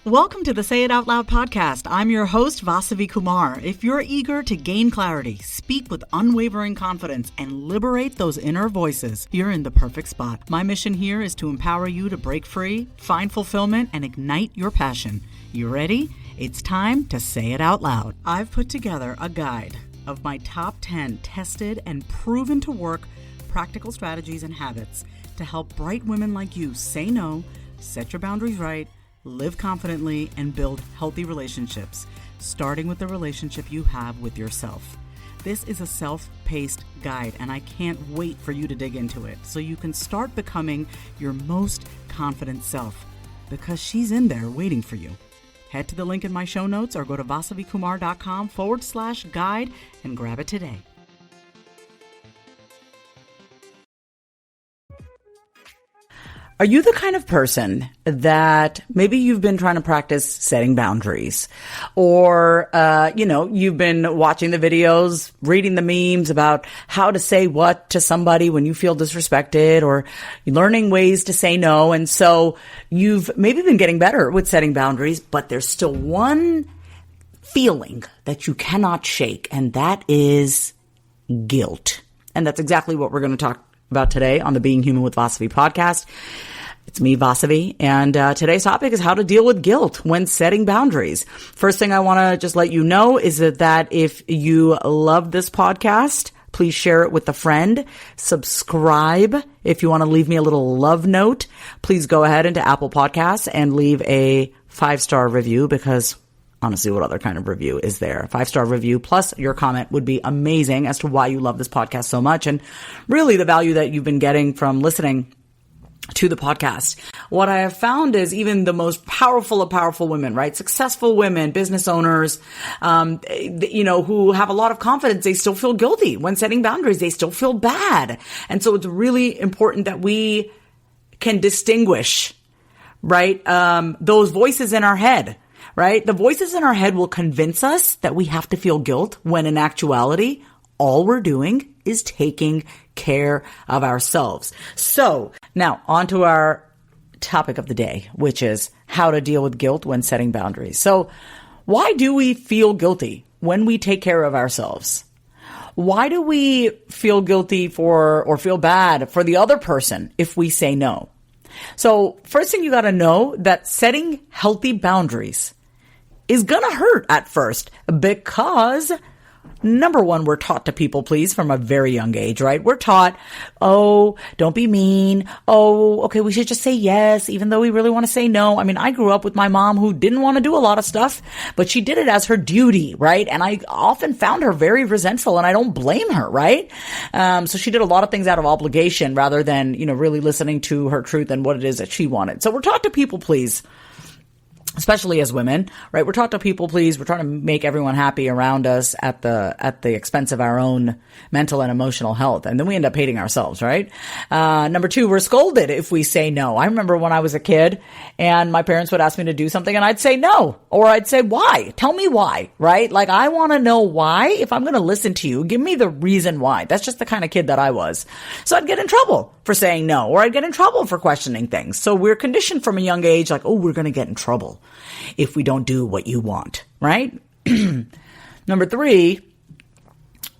Welcome to the Say It Out Loud podcast. I'm your host, Vasavi Kumar. If you're eager to gain clarity, speak with unwavering confidence, and liberate those inner voices, you're in the perfect spot. My mission here is to empower you to break free, find fulfillment, and ignite your passion. You ready? It's time to say it out loud. I've put together a guide of my top 10 tested and proven to work practical strategies and habits to help bright women like you say no, set your boundaries right, live confidently, and build healthy relationships, starting with the relationship you have with yourself. This is a self-paced guide, and I can't wait for you to dig into it so you can start becoming your most confident self, because she's in there waiting for you. Head to the link in my show notes or go to vasavikumar.com/guide and grab it today. Are you the kind of person that maybe you've been trying to practice setting boundaries, or, you've been watching the videos, reading the memes about how to say what to somebody when you feel disrespected, or learning ways to say no. And so you've maybe been getting better with setting boundaries, but there's still one feeling that you cannot shake, and that is guilt. And that's exactly what we're going to talk about today on the Being Human with Vasavi podcast. It's me, Vasavi, and today's topic is how to deal with guilt when setting boundaries. First thing I want to just let you know is that if you love this podcast, please share it with a friend. Subscribe. If you want to leave me a little love note, please go ahead into Apple Podcasts and leave a 5-star review, because honestly, what other kind of review is there? A 5-star review plus your comment would be amazing as to why you love this podcast so much, and really the value that you've been getting from listening to the podcast. What I have found is even the most powerful of powerful women, right? Successful women, business owners, who have a lot of confidence, they still feel guilty when setting boundaries. They still feel bad. And so it's really important that we can distinguish, right? Those voices in our head. Right? The voices in our head will convince us that we have to feel guilt, when in actuality, all we're doing is taking care of ourselves. So now on to our topic of the day, which is how to deal with guilt when setting boundaries. So why do we feel guilty when we take care of ourselves? Why do we feel guilty or feel bad for the other person if we say no? So first thing you got to know that setting healthy boundaries is gonna hurt at first, because number one, we're taught to people please from a very young age, right? We're taught, oh, don't be mean. Oh, okay, we should just say yes, even though we really want to say no. I mean, I grew up with my mom who didn't want to do a lot of stuff, but she did it as her duty, right? And I often found her very resentful, and I don't blame her, right? So she did a lot of things out of obligation rather than, really listening to her truth and what it is that she wanted. So we're taught to people please, especially as women, right? We're taught to people please. We're trying to make everyone happy around us at the expense of our own mental and emotional health. And then we end up hating ourselves, right? Number two, we're scolded if we say no. I remember when I was a kid and my parents would ask me to do something and I'd say no, or I'd say, why? Tell me why, right? Like, I want to know why. If I'm going to listen to you, give me the reason why. That's just the kind of kid that I was. So I'd get in trouble for saying no, or I'd get in trouble for questioning things. So we're conditioned from a young age, like, oh, we're going to get in trouble if we don't do what you want, right? Number three,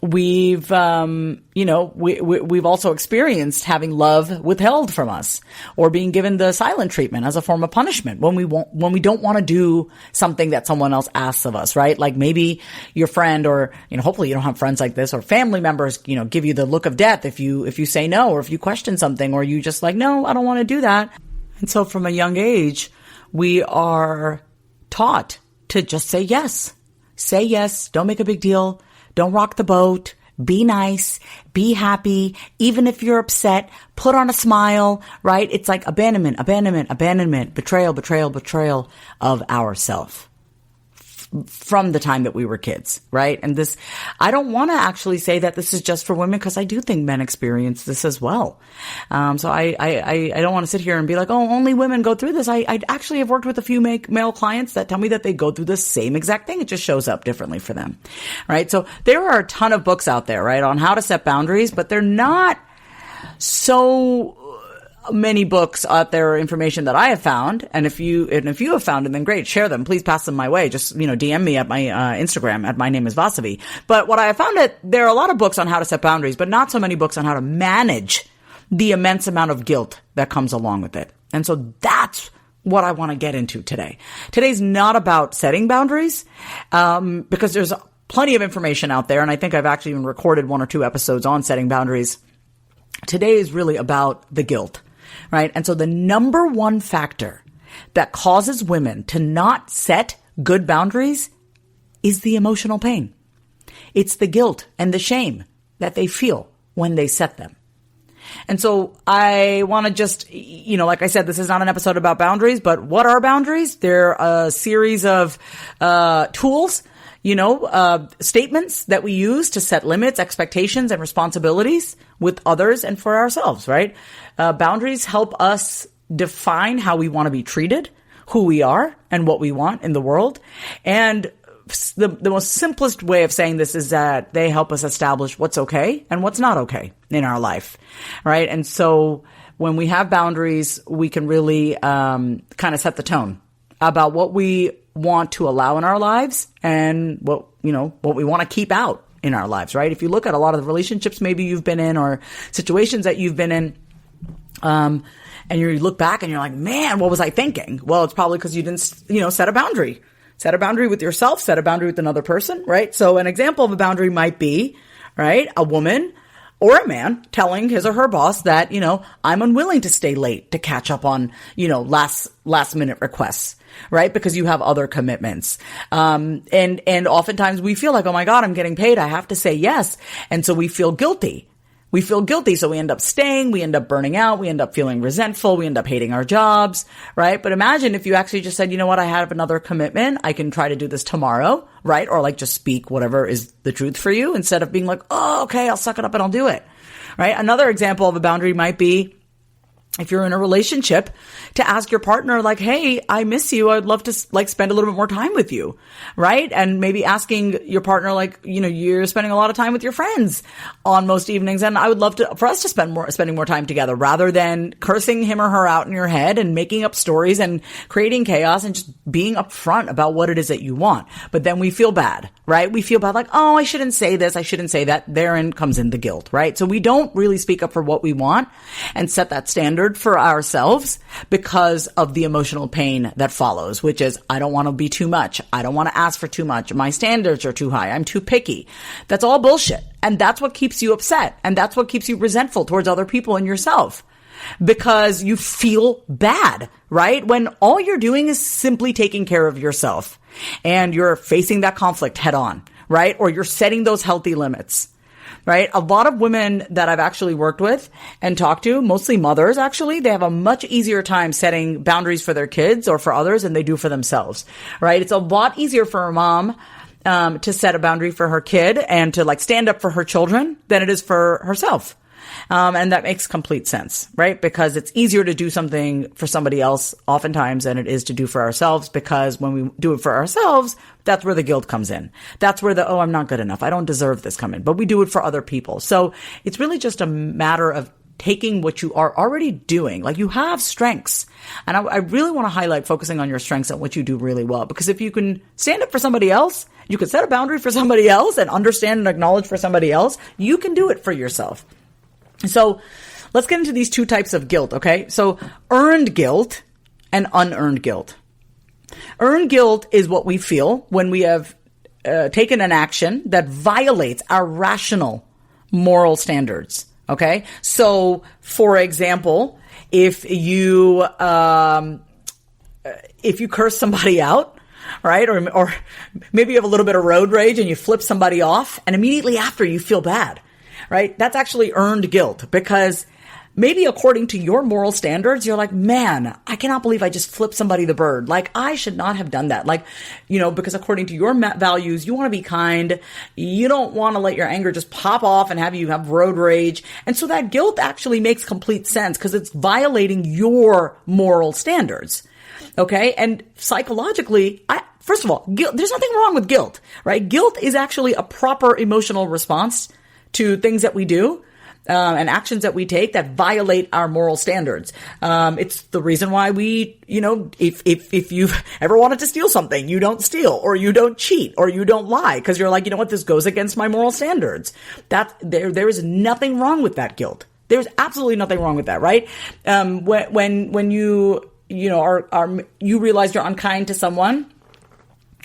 we've also experienced having love withheld from us, or being given the silent treatment as a form of punishment when we don't want to do something that someone else asks of us, right? Like maybe your friend, or hopefully you don't have friends like this, or family members, give you the look of death if you say no, or if you question something, or you just like, no, I don't want to do that. And so from a young age, we are taught to just say yes. Say yes. Don't make a big deal. Don't rock the boat. Be nice. Be happy. Even if you're upset, put on a smile, right? It's like abandonment, betrayal of ourself from the time that we were kids, right? And this, I don't want to actually say that this is just for women, because I do think men experience this as well. So I don't want to sit here and be like, oh, only women go through this. I actually have worked with a few male clients that tell me that they go through the same exact thing. It just shows up differently for them, right? So there are a ton of books out there, right, on how to set boundaries, but they're not so many books out there, information that I have found. And if you have found it, then great, share them. Please pass them my way. Just, DM me at my Instagram at my name is Vasavi. But what I have found that there are a lot of books on how to set boundaries, but not so many books on how to manage the immense amount of guilt that comes along with it. And so that's what I want to get into today. Today's not about setting boundaries, because there's plenty of information out there. And I think I've actually even recorded 1 or 2 episodes on setting boundaries. Today is really about the guilt, right? And so the number one factor that causes women to not set good boundaries is the emotional pain. It's the guilt and the shame that they feel when they set them. And so I want to just, like I said, this is not an episode about boundaries, but what are boundaries? They're a series of tools, statements that we use to set limits, expectations, and responsibilities with others and for ourselves, right? Boundaries help us define how we want to be treated, who we are, and what we want in the world. And the most simplest way of saying this is that they help us establish what's okay and what's not okay in our life, right? And so when we have boundaries, we can really kind of set the tone about what we want to allow in our lives and what we want to keep out in our lives, right? If you look at a lot of the relationships maybe you've been in or situations that you've been in, and you look back and you're like, man, what was I thinking? Well, it's probably because you didn't, set a boundary. Set a boundary with yourself, set a boundary with another person, right? So an example of a boundary might be, right, a woman or a man telling his or her boss that, I'm unwilling to stay late to catch up on, last minute requests, right? Because you have other commitments. And oftentimes we feel like, oh my God, I'm getting paid. I have to say yes. And so we feel guilty. So we end up staying, we end up burning out, we end up feeling resentful, we end up hating our jobs, right? But imagine if you actually just said, you know what, I have another commitment, I can try to do this tomorrow, right? Or just speak whatever is the truth for you instead of being like, oh, okay, I'll suck it up and I'll do it, right? Another example of a boundary might be, if you're in a relationship, to ask your partner hey, I miss you. I'd love to spend a little bit more time with you. Right. And maybe asking your partner, you're spending a lot of time with your friends on most evenings. And I would love for us to spending more time together rather than cursing him or her out in your head and making up stories and creating chaos and just being upfront about what it is that you want. But then we feel bad, right? We feel bad oh, I shouldn't say this. I shouldn't say that. Therein comes in the guilt, right? So we don't really speak up for what we want and set that standard for ourselves because of the emotional pain that follows, which is, I don't want to be too much. I don't want to ask for too much. My standards are too high. I'm too picky. That's all bullshit. And that's what keeps you upset. And that's what keeps you resentful towards other people and yourself because you feel bad, right? When all you're doing is simply taking care of yourself and you're facing that conflict head on, right? Or you're setting those healthy limits. Right? A lot of women that I've actually worked with and talked to, mostly mothers actually, they have a much easier time setting boundaries for their kids or for others than they do for themselves. Right? It's a lot easier for a mom to set a boundary for her kid and to stand up for her children than it is for herself. And that makes complete sense, right? Because it's easier to do something for somebody else oftentimes than it is to do for ourselves, because when we do it for ourselves, that's where the guilt comes in. That's where oh, I'm not good enough. I don't deserve this come in. But we do it for other people. So it's really just a matter of taking what you are already doing. You have strengths. And I really want to highlight focusing on your strengths and what you do really well. Because if you can stand up for somebody else, you can set a boundary for somebody else and understand and acknowledge for somebody else, you can do it for yourself. So let's get into these 2 types of guilt, okay? So earned guilt and unearned guilt. Earned guilt is what we feel when we have taken an action that violates our rational moral standards, okay? So, for example, if you curse somebody out, right? Or maybe you have a little bit of road rage and you flip somebody off and immediately after you feel bad. Right? That's actually earned guilt because maybe according to your moral standards, you're like, man, I cannot believe I just flipped somebody the bird. I should not have done that. Because according to your values, you want to be kind. You don't want to let your anger just pop off and have you have road rage. And so that guilt actually makes complete sense because it's violating your moral standards. Okay. And psychologically, first of all, guilt, there's nothing wrong with guilt, right? Guilt is actually a proper emotional response to things that we do. and actions that we take that violate our moral standards. It's the reason why we, if you've ever wanted to steal something, you don't steal, or you don't cheat, or you don't lie, because you're like, you know what, this goes against my moral standards. There is nothing wrong with that guilt. There's absolutely nothing wrong with that, right? When you you realize you're unkind to someone,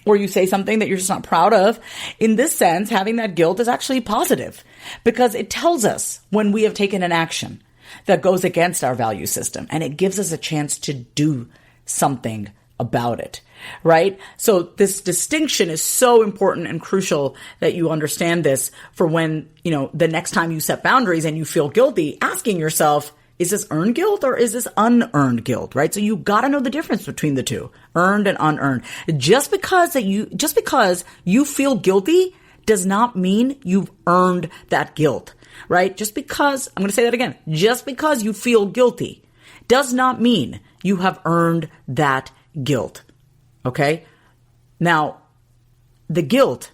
or you say something that you're just not proud of, in this sense, having that guilt is actually positive, because it tells us when we have taken an action that goes against our value system, and it gives us a chance to do something about it, right? So this distinction is so important and crucial that you understand this for when, the next time you set boundaries and you feel guilty, asking yourself, is this earned guilt or is this unearned guilt, right? So you got to know the difference between the two, earned and unearned. Just because you feel guilty does not mean you've earned that guilt, right? I'm going to say that again. Just because you feel guilty does not mean you have earned that guilt. Okay? Now, the guilt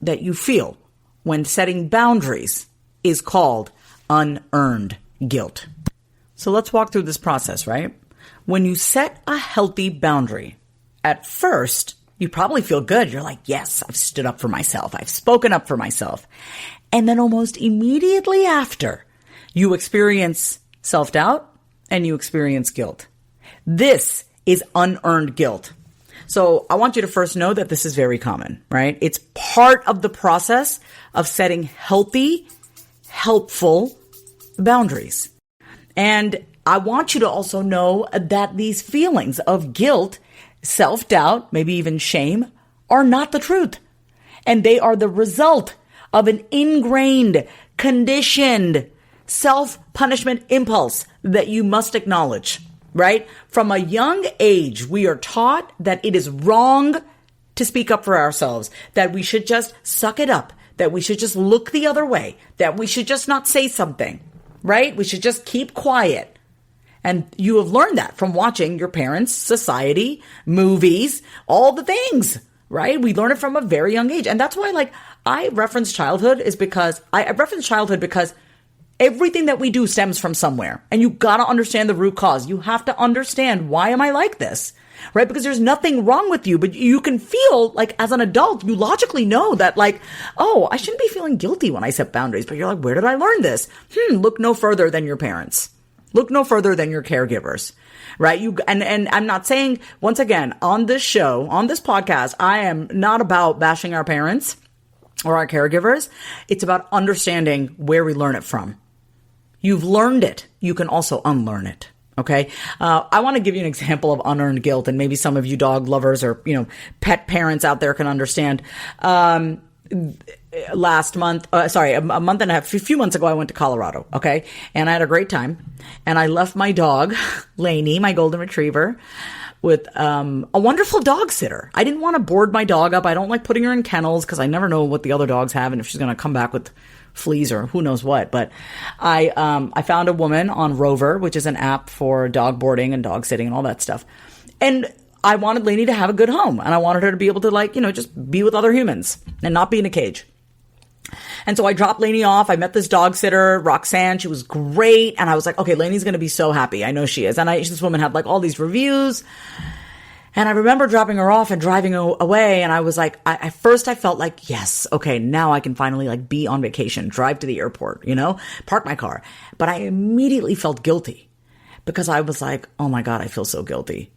that you feel when setting boundaries is called unearned guilt. So let's walk through this process, right? When you set a healthy boundary, at first, you probably feel good. You're like, yes, I've stood up for myself. I've spoken up for myself. And then almost immediately after, you experience self-doubt and you experience guilt. This is unearned guilt. So I want you to first know that this is very common, right? It's part of the process of setting healthy, helpful boundaries. And I want you to also know that these feelings of guilt, self-doubt, maybe even shame, are not the truth. And they are the result of an ingrained, conditioned self-punishment impulse that you must acknowledge, right? From a young age, we are taught that it is wrong to speak up for ourselves, that we should just suck it up, that we should just look the other way, that we should just not say something, right? We should just keep quiet. And you have learned that from watching your parents, society, movies, all the things, right? We learn it from a very young age. And that's why, I reference childhood because everything that we do stems from somewhere. And you got to understand the root cause. You have to understand, why am I like this? Right? Because there's nothing wrong with you, but you can feel like as an adult, you logically know that oh, I shouldn't be feeling guilty when I set boundaries. But you're like, where did I learn this? Look no further than your parents. Look no further than your caregivers, right? And I'm not saying, once again, on this show, on this podcast, I am not about bashing our parents or our caregivers. It's about understanding where we learn it from. You've learned it. You can also unlearn it. Okay. I want to give you an example of unearned guilt, and maybe some of you dog lovers or, pet parents out there can understand. Last month, a month and a half, a few months ago, I went to Colorado. Okay. And I had a great time, and I left my dog, Lainey, my golden retriever, with, a wonderful dog sitter. I didn't want to board my dog up. I don't like putting her in kennels because I never know what the other dogs have and if she's going to come back with fleas or who knows what. But I found a woman on Rover, which is an app for dog boarding and dog sitting and all that stuff. And I wanted Lainey to have a good home, and I wanted her to be able to just be with other humans and not be in a cage. And so I dropped Lainey off. I met this dog sitter, Roxanne. She was great. And I was like, okay, Lainey's going to be so happy. I know she is. And this woman had all these reviews. And I remember dropping her off and driving away. And I was like, at first I felt like, yes, okay, now I can finally be on vacation, drive to the airport, park my car. But I immediately felt guilty because I was like, oh my God, I feel so guilty.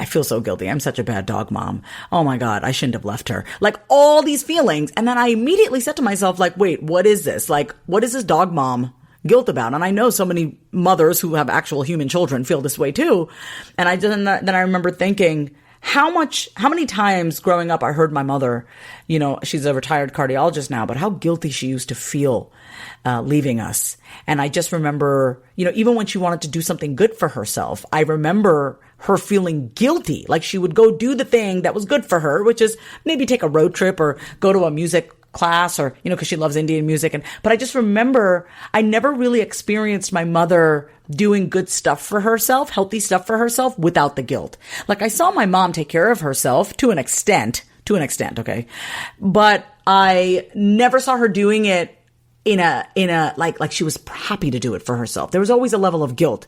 I feel so guilty. I'm such a bad dog mom. Oh my God, I shouldn't have left her. All these feelings. And then I immediately said to myself, wait, what is this? What is this dog mom guilt about? And I know so many mothers who have actual human children feel this way too. And then I remember thinking, how many times growing up I heard my mother, she's a retired cardiologist now, but how guilty she used to feel leaving us. And I just remember, even when she wanted to do something good for herself, I remember her feeling guilty. She would go do the thing that was good for her, which is maybe take a road trip or go to a music class or, because she loves Indian music. But I just remember I never really experienced my mother doing good stuff for herself, healthy stuff for herself without the guilt. I saw my mom take care of herself to an extent, okay? But I never saw her doing it like she was happy to do it for herself. There was always a level of guilt.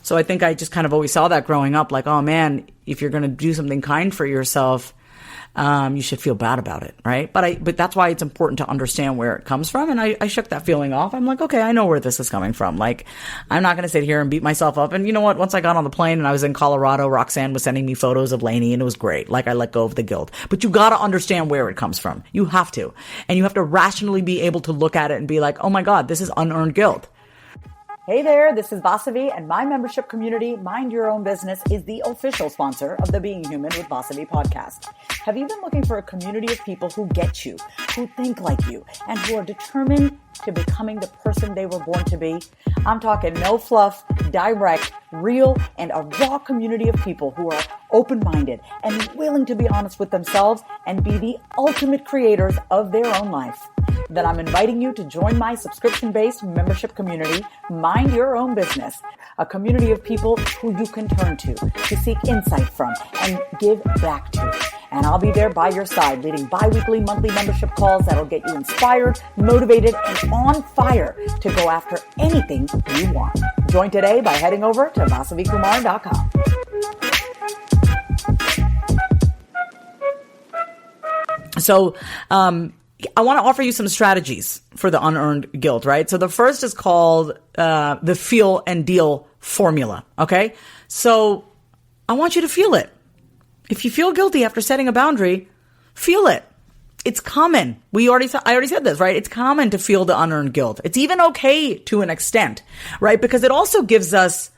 So I think I just kind of always saw that growing up, like, oh man, if you're going to do something kind for yourself, you should feel bad about it, right? But that's why it's important to understand where it comes from. And I shook that feeling off. I'm like, okay, I know where this is coming from. Like, I'm not going to sit here and beat myself up. And you know what? Once I got on the plane and I was in Colorado, Roxanne was sending me photos of Lainey and it was great. Like, I let go of the guilt. But you got to understand where it comes from. You have to. And you have to rationally be able to look at it and be like, oh my God, this is unearned guilt. Hey there, this is Vasavi, and my membership community, Mind Your Own Business, is the official sponsor of the Being Human with Vasavi podcast. Have you been looking for a community of people who get you, who think like you, and who are determined to becoming the person they were born to be? I'm talking no fluff, direct, real, and a raw community of people who are open-minded and willing to be honest with themselves and be the ultimate creators of their own life. Then I'm inviting you to join my subscription-based membership community, Mind Your Own Business, a community of people who you can turn to seek insight from, and give back to. And I'll be there by your side, leading bi-weekly, monthly membership calls that'll get you inspired, motivated, and on fire to go after anything you want. Join today by heading over to vasavikumar.com. So, I want to offer you some strategies for the unearned guilt, right? So the first is called the feel and deal formula, okay? So I want you to feel it. If you feel guilty after setting a boundary, feel it. It's common. I already said this, right? It's common to feel the unearned guilt. It's even okay to an extent, right? Because it also gives us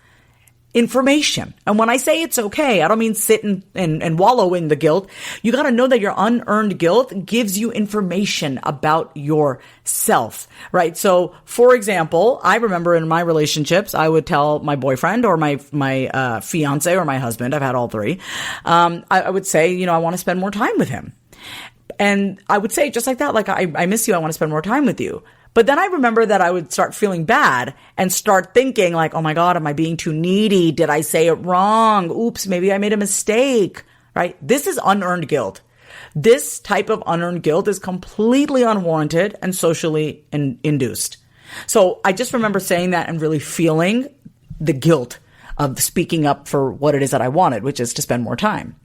information. And when I say it's okay, I don't mean sit and wallow in the guilt. You got to know that your unearned guilt gives you information about yourself, right? So, for example, I remember in my relationships, I would tell my boyfriend or my fiance or my husband, I've had all three, I would say, I want to spend more time with him. And I would say just like that, like, I miss you. I want to spend more time with you. But then I remember that I would start feeling bad and start thinking like, oh my God, am I being too needy? Did I say it wrong? Oops, maybe I made a mistake, right? This is unearned guilt. This type of unearned guilt is completely unwarranted and socially induced. So I just remember saying that and really feeling the guilt of speaking up for what it is that I wanted, which is to spend more time.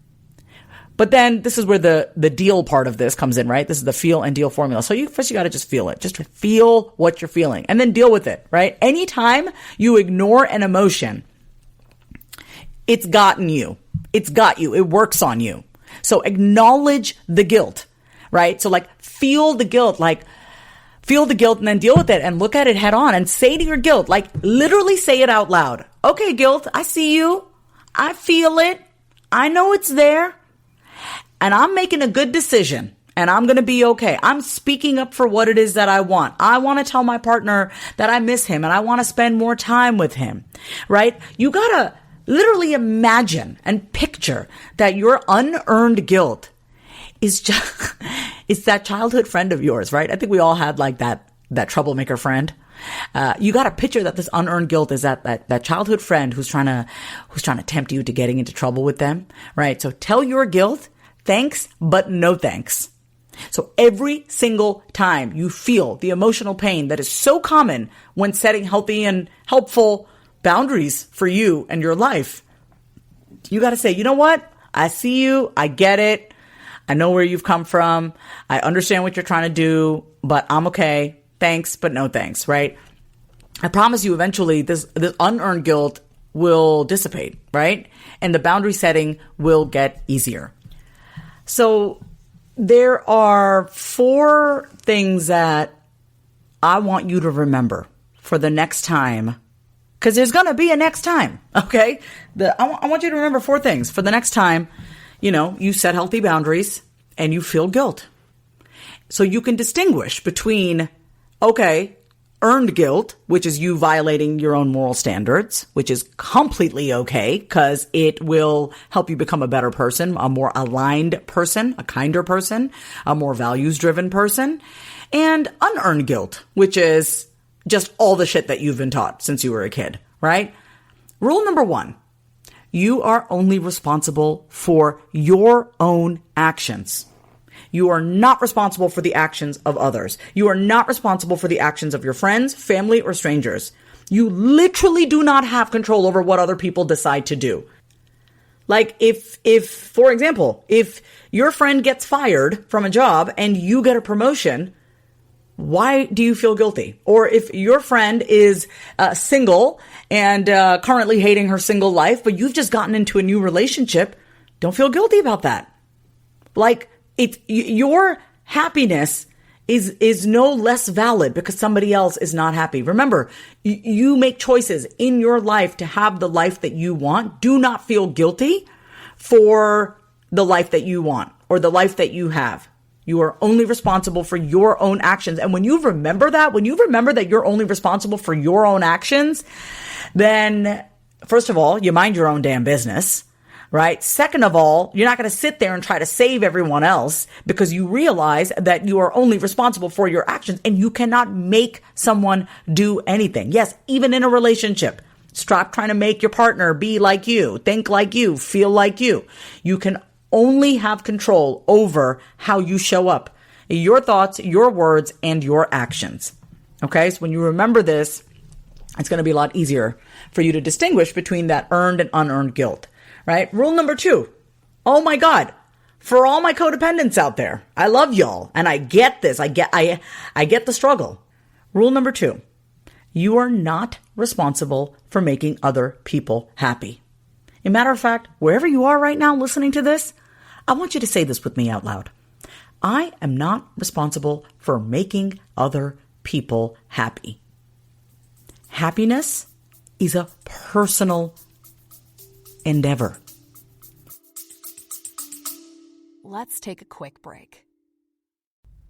But then this is where the deal part of this comes in, right? This is the feel and deal formula. So first you got to just feel it. Just feel what you're feeling and then deal with it, right? Anytime you ignore an emotion, it's gotten you. It's got you. It works on you. So acknowledge the guilt, right? So like feel the guilt, and then deal with it and look at it head on and say to your guilt, like literally say it out loud. Okay, guilt, I see you. I feel it. I know it's there. And I'm making a good decision and I'm going to be okay. I'm speaking up for what it is that I want. I want to tell my partner that I miss him and I want to spend more time with him, right? You got to literally imagine and picture that your unearned guilt is just, it's that childhood friend of yours, right? I think we all had like that troublemaker friend. You got to picture that this unearned guilt is that childhood friend who's trying to tempt you to getting into trouble with them, right? So tell your guilt, thanks, but no thanks. So every single time you feel the emotional pain that is so common when setting healthy and helpful boundaries for you and your life, you got to say, you know what? I see you. I get it. I know where you've come from. I understand what you're trying to do, but I'm okay. Thanks, but no thanks, right? I promise you eventually this unearned guilt will dissipate, right? And the boundary setting will get easier. So there are 4 things that I want you to remember for the next time, because there's going to be a next time, okay? I want you to remember 4 things for the next time, you set healthy boundaries and you feel guilt. So you can distinguish between, okay, earned guilt, which is you violating your own moral standards, which is completely okay because it will help you become a better person, a more aligned person, a kinder person, a more values-driven person, and unearned guilt, which is just all the shit that you've been taught since you were a kid, right? Rule number 1, you are only responsible for your own actions. You are not responsible for the actions of others. You are not responsible for the actions of your friends, family, or strangers. You literally do not have control over what other people decide to do. Like if, for example, if your friend gets fired from a job and you get a promotion, why do you feel guilty? Or if your friend is single and currently hating her single life, but you've just gotten into a new relationship, don't feel guilty about that. Like your happiness is no less valid because somebody else is not happy. Remember, you make choices in your life to have the life that you want. Do not feel guilty for the life that you want or the life that you have. You are only responsible for your own actions. And when you remember that you're only responsible for your own actions, then first of all, you mind your own damn business, right? Second of all, you're not going to sit there and try to save everyone else because you realize that you are only responsible for your actions and you cannot make someone do anything. Yes, even in a relationship. Stop trying to make your partner be like you, think like you, feel like you. You can only have control over how you show up, your thoughts, your words, and your actions. Okay, so when you remember this, it's going to be a lot easier for you to distinguish between that earned and unearned guilt, right? Rule number 2. Oh my God, for all my codependents out there, I love y'all, and I get this. I get the struggle. Rule number 2, you are not responsible for making other people happy. As a matter of fact, wherever you are right now listening to this, I want you to say this with me out loud. I am not responsible for making other people happy. Happiness is a personal endeavor. Let's take a quick break.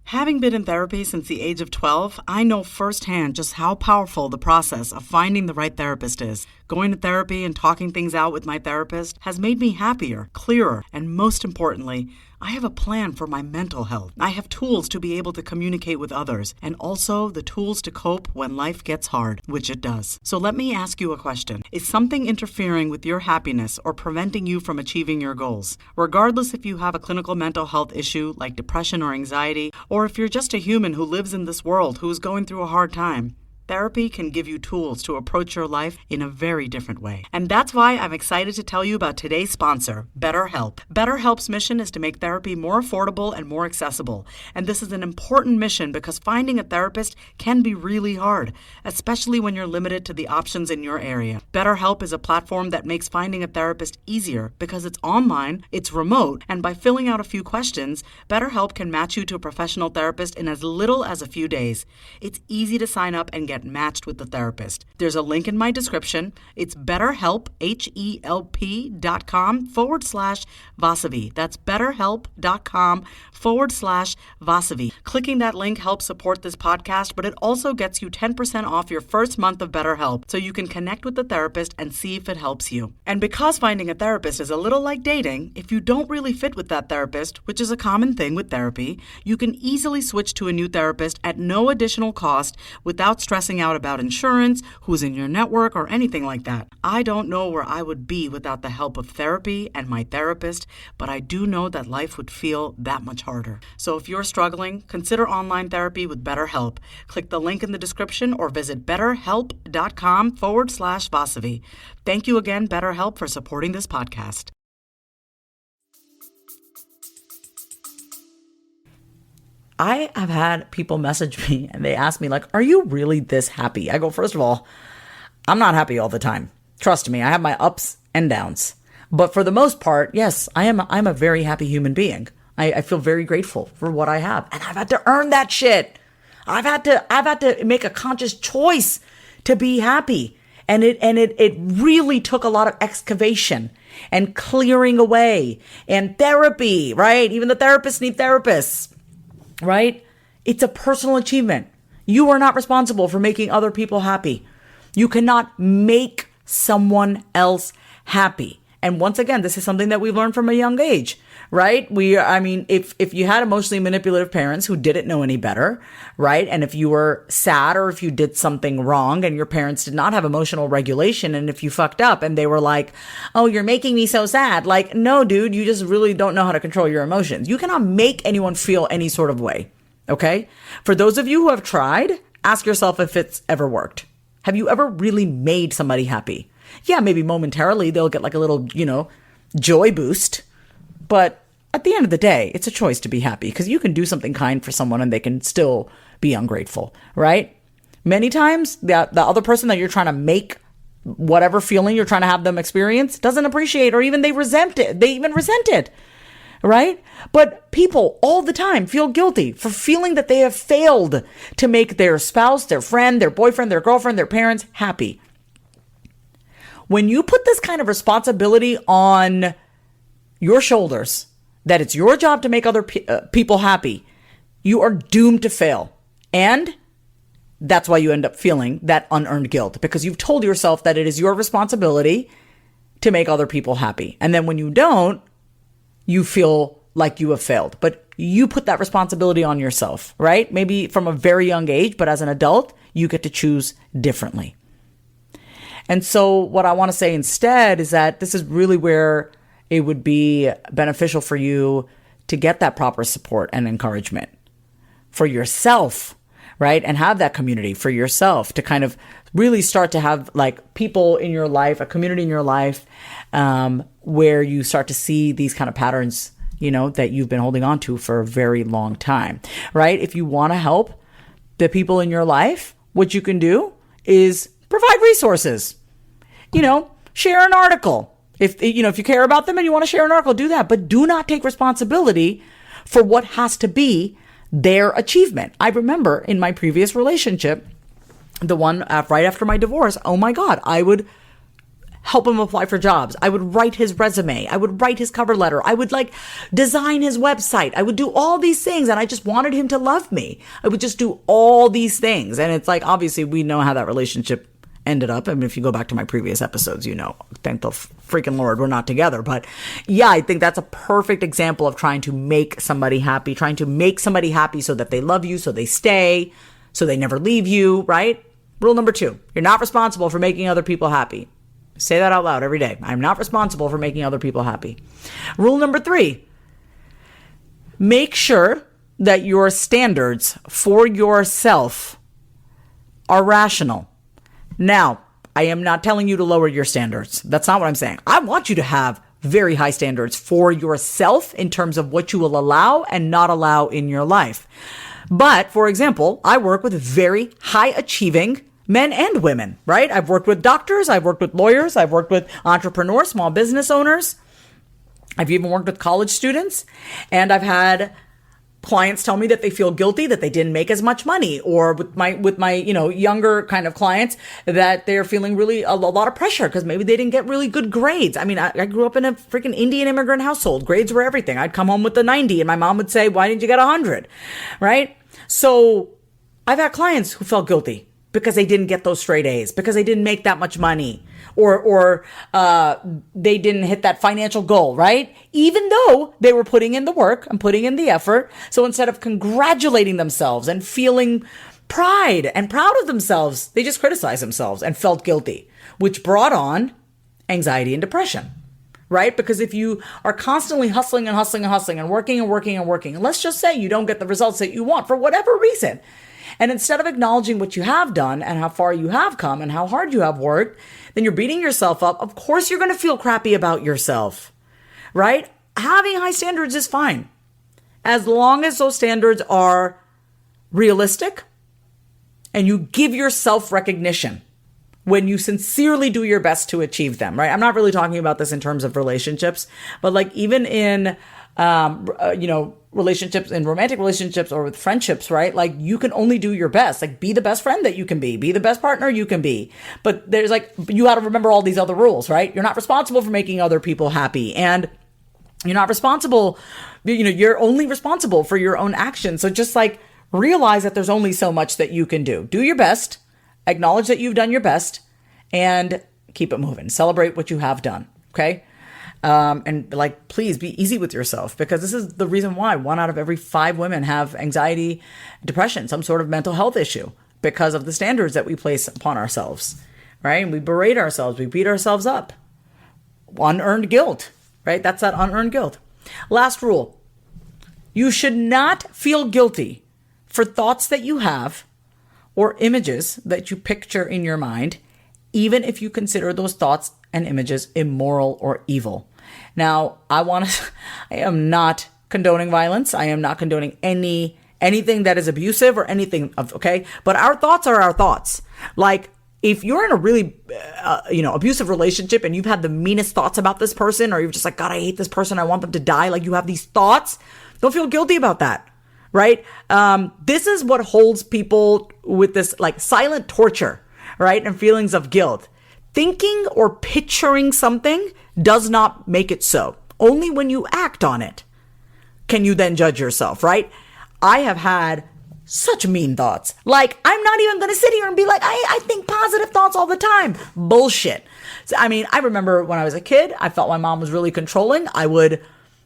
Having been in therapy since the age of 12, I know firsthand just how powerful the process of finding the right therapist is. Going to therapy and talking things out with my therapist has made me happier, clearer, and most importantly, I have a plan for my mental health. I have tools to be able to communicate with others and also the tools to cope when life gets hard, which it does. So let me ask you a question. Is something interfering with your happiness or preventing you from achieving your goals? Regardless if you have a clinical mental health issue like depression or anxiety, or if you're just a human who lives in this world who is going through a hard time, therapy can give you tools to approach your life in a very different way. And that's why I'm excited to tell you about today's sponsor, BetterHelp. BetterHelp's mission is to make therapy more affordable and more accessible. And this is an important mission because finding a therapist can be really hard, especially when you're limited to the options in your area. BetterHelp is a platform that makes finding a therapist easier because it's online, it's remote, and by filling out a few questions, BetterHelp can match you to a professional therapist in as little as a few days. It's easy to sign up and get matched with the therapist. There's a link in my description. It's BetterHelp, HELP.com/Vasavi. That's BetterHelp.com/Vasavi. Clicking that link helps support this podcast, but it also gets you 10% off your first month of BetterHelp so you can connect with the therapist and see if it helps you. And because finding a therapist is a little like dating, if you don't really fit with that therapist, which is a common thing with therapy, you can easily switch to a new therapist at no additional cost without stressing out about insurance, who's in your network, or anything like that. I don't know where I would be without the help of therapy and my therapist, but I do know that life would feel that much harder. So if you're struggling, consider online therapy with BetterHelp. Click the link in the description or visit betterhelp.com/Vasavi. Thank you again, BetterHelp, for supporting this podcast. I have had people message me and they ask me, like, are you really this happy? I go, first of all, I'm not happy all the time. Trust me, I have my ups and downs. But for the most part, yes, I'm a very happy human being. I feel very grateful for what I have. And I've had to earn that shit. I've had to make a conscious choice to be happy. And it really took a lot of excavation and clearing away and therapy, right? Even the therapists need therapists. Right? It's a personal achievement. You are not responsible for making other people happy. You cannot make someone else happy. And once again, this is something that we've learned from a young age, right? If you had emotionally manipulative parents who didn't know any better, right? And if you were sad or if you did something wrong and your parents did not have emotional regulation, and if you fucked up and they were like, oh, you're making me so sad. Like, no, dude, you just really don't know how to control your emotions. You cannot make anyone feel any sort of way. Okay. For those of you who have tried, ask yourself if it's ever worked. Have you ever really made somebody happy? Yeah, maybe momentarily they'll get like a little, joy boost. But at the end of the day, it's a choice to be happy because you can do something kind for someone and they can still be ungrateful, right? Many times the other person that you're trying to make whatever feeling you're trying to have them experience doesn't appreciate, or even they resent it. They even resent it, right? But people all the time feel guilty for feeling that they have failed to make their spouse, their friend, their boyfriend, their girlfriend, their parents happy. When you put this kind of responsibility on your shoulders, that it's your job to make other people happy, you are doomed to fail. And that's why you end up feeling that unearned guilt, because you've told yourself that it is your responsibility to make other people happy. And then when you don't, you feel like you have failed. But you put that responsibility on yourself, right? Maybe from a very young age, but as an adult, you get to choose differently. And so what I want to say instead is that this is really where it would be beneficial for you to get that proper support and encouragement for yourself, right? And have that community for yourself to kind of really start to have like people in your life, a community in your life, where you start to see these kind of patterns, that you've been holding on to for a very long time, right? If you want to help the people in your life, what you can do is provide resources, share an article. If you care about them and you want to share an article, do that, but do not take responsibility for what has to be their achievement. I remember in my previous relationship, the one right after my divorce, oh my God, I would help him apply for jobs. I would write his resume. I would write his cover letter. I would design his website. I would do all these things. And I just wanted him to love me. I would just do all these things. And it's like, obviously we know how that relationship ended up. I mean, if you go back to my previous episodes, thank the freaking Lord we're not together. But yeah, I think that's a perfect example of trying to make somebody happy so that they love you, so they stay, so they never leave you, right? Rule number 2, you're not responsible for making other people happy. Say that out loud every day. I'm not responsible for making other people happy. Rule number 3, make sure that your standards for yourself are rational. Now, I am not telling you to lower your standards. That's not what I'm saying. I want you to have very high standards for yourself in terms of what you will allow and not allow in your life. But, for example, I work with very high achieving men and women, right? I've worked with doctors, I've worked with lawyers, I've worked with entrepreneurs, small business owners. I've even worked with college students, and I've had clients tell me that they feel guilty that they didn't make as much money, or with my younger kind of clients that they're feeling really a lot of pressure because maybe they didn't get really good grades. I mean, I grew up in a freaking Indian immigrant household. Grades were everything. I'd come home with a 90 and my mom would say, why didn't you get 100? Right? So I've had clients who felt guilty because they didn't get those straight A's, because they didn't make that much money, or they didn't hit that financial goal, right? Even though they were putting in the work and putting in the effort. So instead of congratulating themselves and feeling pride and proud of themselves, they just criticized themselves and felt guilty, which brought on anxiety and depression, right? Because if you are constantly hustling and hustling and hustling and working and working and working, and let's just say you don't get the results that you want for whatever reason, and instead of acknowledging what you have done and how far you have come and how hard you have worked, then you're beating yourself up. Of course, you're going to feel crappy about yourself, right? Having high standards is fine, as long as those standards are realistic and you give yourself recognition when you sincerely do your best to achieve them, right? I'm not really talking about this in terms of relationships, but like even in, relationships, in romantic relationships or with friendships, right? Like you can only do your best, like be the best friend that you can be the best partner you can be. But there's you got to remember all these other rules, right? You're not responsible for making other people happy, and you're not responsible, you're only responsible for your own actions. So just realize that there's only so much that you can do. Do your best, acknowledge that you've done your best, and keep it moving. Celebrate what you have done. Okay. And like, please be easy with yourself, because this is the reason why 1 out of every 5 women have anxiety, depression, some sort of mental health issue, because of the standards that we place upon ourselves, right? And we berate ourselves, we beat ourselves up. Unearned guilt, right? That's that unearned guilt. Last rule. You should not feel guilty for thoughts that you have or images that you picture in your mind, even if you consider those thoughts and images immoral or evil. Now, I am not condoning violence. I am not condoning anything that is abusive or anything of, okay? But our thoughts are our thoughts. Like, if you're in a really, abusive relationship and you've had the meanest thoughts about this person, or you're just like, God, I hate this person, I want them to die. Like, you have these thoughts, don't feel guilty about that, right? This is what holds people with this like silent torture, right? And feelings of guilt. Thinking or picturing something does not make it so. Only when you act on it can you then judge yourself, right? I have had such mean thoughts. Like, I'm not even going to sit here and be like, I think positive thoughts all the time. Bullshit. I mean, I remember when I was a kid, I felt my mom was really controlling. I would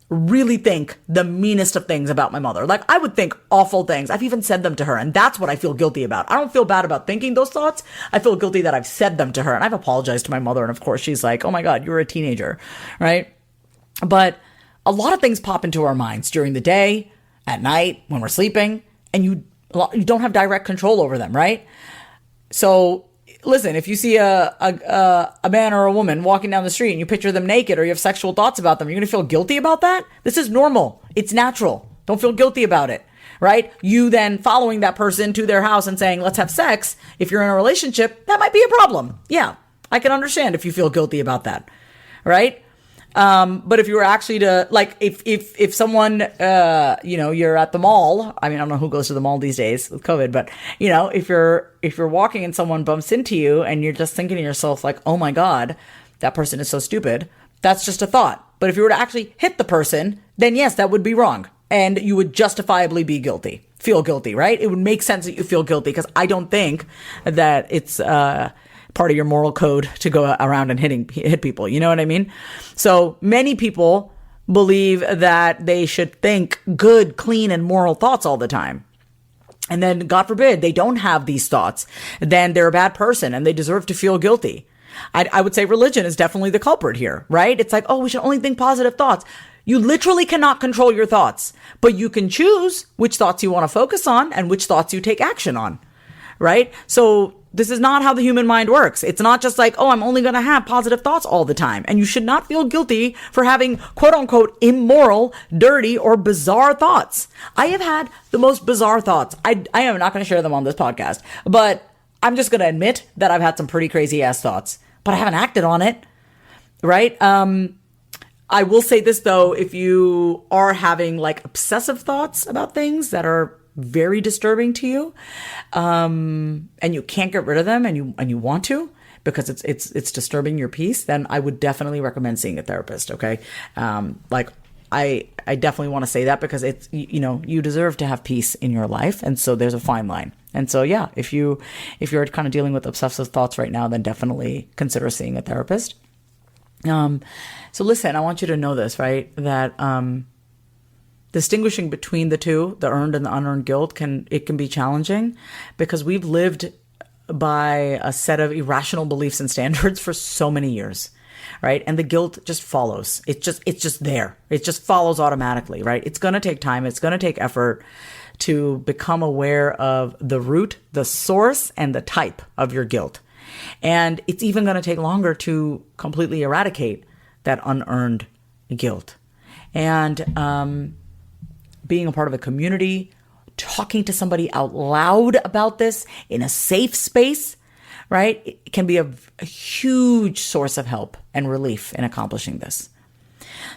really think the meanest of things about my mother. Like, I would think awful things. I've even said them to her, and that's what I feel guilty about. I don't feel bad about thinking those thoughts. I feel guilty that I've said them to her, and I've apologized to my mother, and of course she's like, oh my God, you're a teenager, right? But a lot of things pop into our minds during the day, at night, when we're sleeping, and you don't have direct control over them, right? So listen, if you see a man or a woman walking down the street and you picture them naked, or you have sexual thoughts about them, you're going to feel guilty about that? This is normal. It's natural. Don't feel guilty about it, right? You then following that person to their house and saying, let's have sex. If you're in a relationship, that might be a problem. Yeah, I can understand if you feel guilty about that, right? But if you were actually to, like, if someone, you're at the mall, I mean, I don't know who goes to the mall these days with COVID, but, if you're walking and someone bumps into you and you're just thinking to yourself, like, oh my God, that person is so stupid, that's just a thought. But if you were to actually hit the person, then yes, that would be wrong. And you would justifiably be guilty, feel guilty, right? It would make sense that you feel guilty, because I don't think that it's, part of your moral code to go around and hit people. You know what I mean? So many people believe that they should think good, clean, and moral thoughts all the time. And then, God forbid, they don't have these thoughts. Then they're a bad person and they deserve to feel guilty. I would say religion is definitely the culprit here, right? It's like, oh, we should only think positive thoughts. You literally cannot control your thoughts, but you can choose which thoughts you want to focus on and which thoughts you take action on, right? So this is not how the human mind works. It's not just like, oh, I'm only going to have positive thoughts all the time. And you should not feel guilty for having quote unquote immoral, dirty, or bizarre thoughts. I have had the most bizarre thoughts. I am not going to share them on this podcast, but I'm just going to admit that I've had some pretty crazy ass thoughts, but I haven't acted on it. Right? I will say this though, if you are having like obsessive thoughts about things that are very disturbing to you, and you can't get rid of them, and you want to, because it's disturbing your peace, then I would definitely recommend seeing a therapist. Okay. I definitely want to say that, because it's, you deserve to have peace in your life. And so there's a fine line. And so, yeah, if you're kind of dealing with obsessive thoughts right now, then definitely consider seeing a therapist. So listen, I want you to know this, right? That, distinguishing between the two, the earned and the unearned guilt, can be challenging, because we've lived by a set of irrational beliefs and standards for so many years, right? And the guilt just follows. It's just there. It just follows automatically, right? It's going to take time. It's going to take effort to become aware of the root, the source, and the type of your guilt. And it's even going to take longer to completely eradicate that unearned guilt. And, being a part of a community, talking to somebody out loud about this in a safe space, right? It can be a huge source of help and relief in accomplishing this.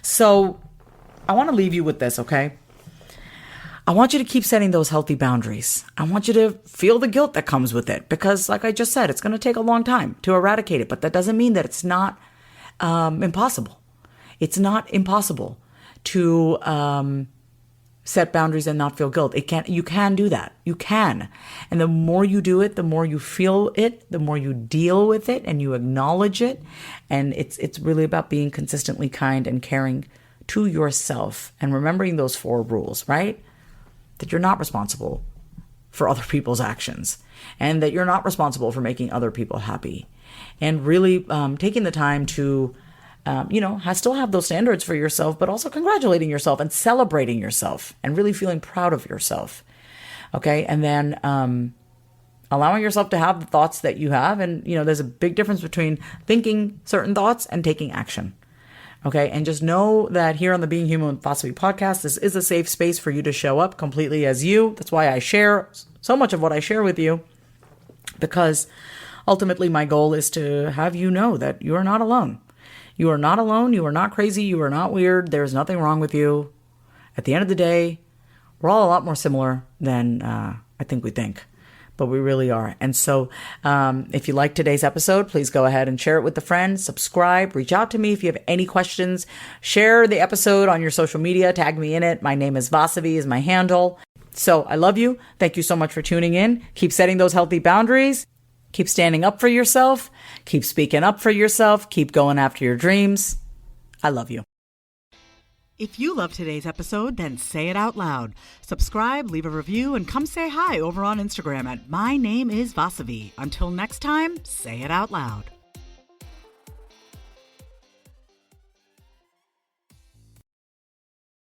So I want to leave you with this, okay? I want you to keep setting those healthy boundaries. I want you to feel the guilt that comes with it, because like I just said, it's going to take a long time to eradicate it, but that doesn't mean that it's not impossible. It's not impossible to set boundaries and not feel guilt. You can do that. You can. And the more you do it, the more you feel it, the more you deal with it and you acknowledge it. And it's really about being consistently kind and caring to yourself and remembering those 4 rules, right? That you're not responsible for other people's actions and that you're not responsible for making other people happy. And really taking the time to still have those standards for yourself, but also congratulating yourself and celebrating yourself and really feeling proud of yourself. Okay. And then, allowing yourself to have the thoughts that you have. And, there's a big difference between thinking certain thoughts and taking action. Okay. And just know that here on the Being Human with Vasavi podcast, this is a safe space for you to show up completely as you. That's why I share so much of what I share with you, because ultimately my goal is to have you know that you are not alone. You are not alone. You are not crazy. You are not weird. There's nothing wrong with you. At the end of the day, we're all a lot more similar than I think we think, but we really are. And so if you like today's episode, please go ahead and share it with a friend, subscribe, reach out to me if you have any questions, share the episode on your social media, tag me in it. My name is Vasavi is my handle. So I love you. Thank you so much for tuning in. Keep setting those healthy boundaries. Keep standing up for yourself. Keep speaking up for yourself. Keep going after your dreams. I love you. If you love today's episode, then say it out loud. Subscribe, leave a review, and come say hi over on Instagram at My Name is Vasavi. Until next time, say it out loud.